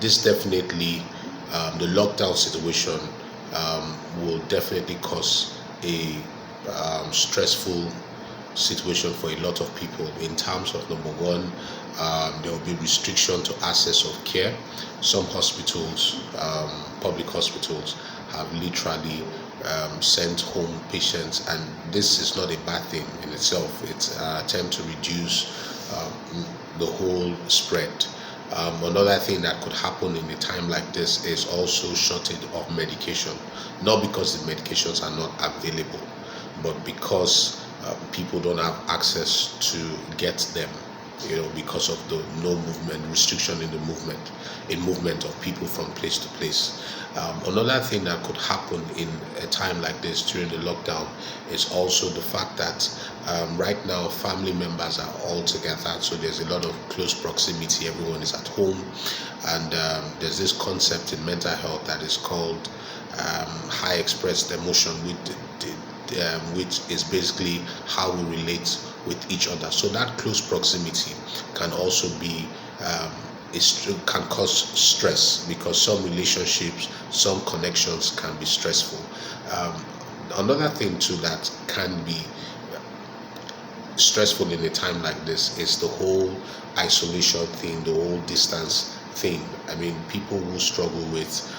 this definitely, the lockdown situation will definitely cause a stressful situation for a lot of people in terms of, number one, there will be restriction to access of care. Some hospitals, public hospitals, have literally sent home patients, and this is not a bad thing in itself. It's an attempt to reduce the whole spread. Another thing that could happen in a time like this is also shortage of medication, not because the medications are not available, but because people don't have access to get them, because of the no movement restriction in the movement of people from place to place. Another thing that could happen in a time like this during the lockdown is also the fact that right now family members are all together, so there's a lot of close proximity. Everyone is at home, and there's this concept in mental health that is called high expressed emotion, which is basically how we relate with each other. So that close proximity can also be can cause stress, because some relationships, some connections can be stressful. Another thing too that can be stressful in a time like this is the whole isolation thing, the whole distance thing. I mean, people who struggle with,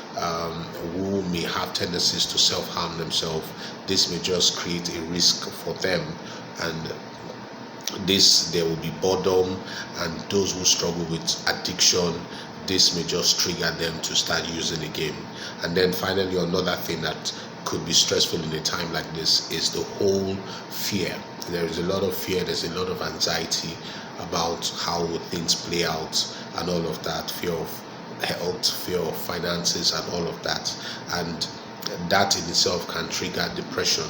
who may have tendencies to self-harm themselves, this may just create a risk for them, and there will be boredom. And those who struggle with addiction, this may just trigger them to start using a game. And then finally, another thing that could be stressful in a time like this is the whole fear. There is a lot of fear, there's a lot of anxiety about how would things play out and all of that, fear of health, fear of finances and all of that. And that in itself can trigger depression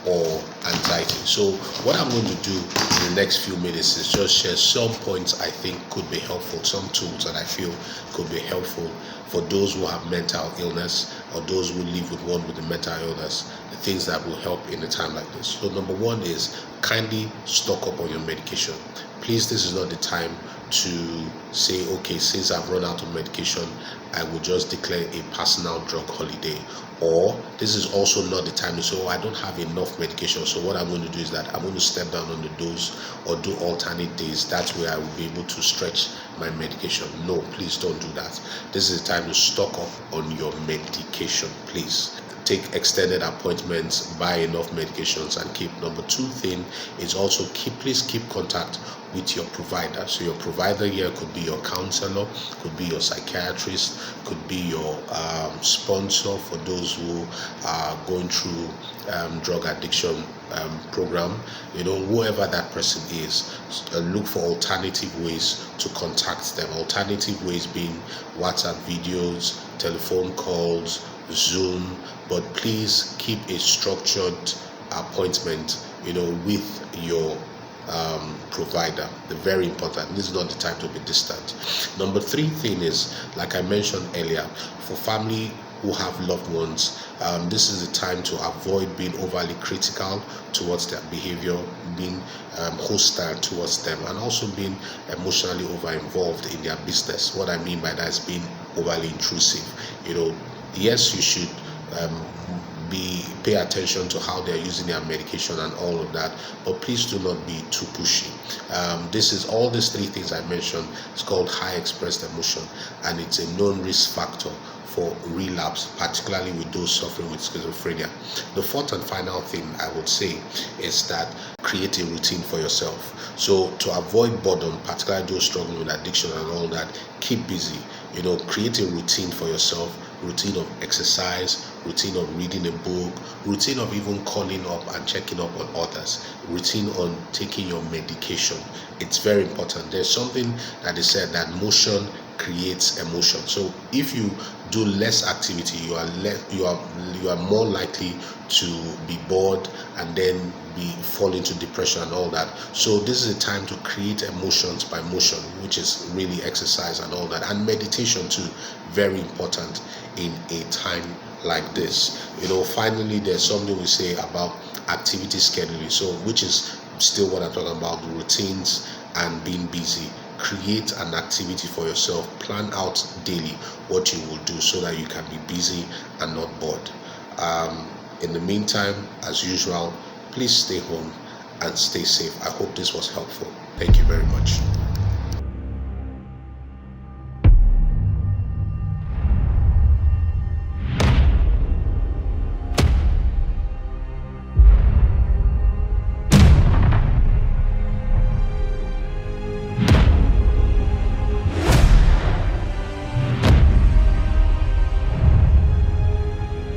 or anxiety. So what I'm going to do in the next few minutes is just share some points I think could be helpful, some tools that I feel could be helpful for those who have mental illness or those who live with one with a mental illness, the things that will help in a time like this. So number one is kindly stock up on your medication. Please, this is not the time to say, okay, since I've run out of medication, I will just declare a personal drug holiday. Or this is also not the time to say, oh, I don't have enough medication, so what I'm going to do is that I'm going to step down on the dose or do alternate days. That's where I will be able to stretch my medication. No, please don't do that. This is the time to stock up on your medication, please. Take extended appointments, buy enough medications, and keep. Number two thing is also please keep contact with your provider. So your provider here could be your counselor, could be your psychiatrist, could be your sponsor for those who are going through drug addiction program. Whoever that person is, look for alternative ways to contact them. Alternative ways being WhatsApp videos, telephone calls, Zoom, but please keep a structured appointment, with your provider. They're very important. This is not the time to be distant. Number three thing is, like I mentioned earlier, for family who have loved ones, this is the time to avoid being overly critical towards their behavior, being hostile towards them, and also being emotionally over involved in their business. What I mean by that is being overly intrusive. Yes, you should pay attention to how they're using their medication and all of that, but please do not be too pushy. This is all these three things I mentioned. It's called high expressed emotion, and it's a known risk factor for relapse, particularly with those suffering with schizophrenia. The fourth and final thing I would say is that create a routine for yourself. So to avoid boredom, particularly those struggling with addiction and all that, keep busy. Create a routine for yourself, routine of exercise, routine of reading a book, routine of even calling up and checking up on others, routine on taking your medication. It's very important. There's something that is said that motion creates emotion. So if you do less activity, you are more likely to be bored and then fall into depression and all that. So this is a time to create emotions by motion, which is really exercise and all that, and meditation too, very important in a time like this. Finally, there's something we say about activity scheduling, so which is still what I'm talking about, the routines and being busy. create an activity for yourself. Plan out daily what you will do so that you can be busy and not bored. In the meantime, as usual, please stay home and stay safe. I hope this was helpful. Thank you very much.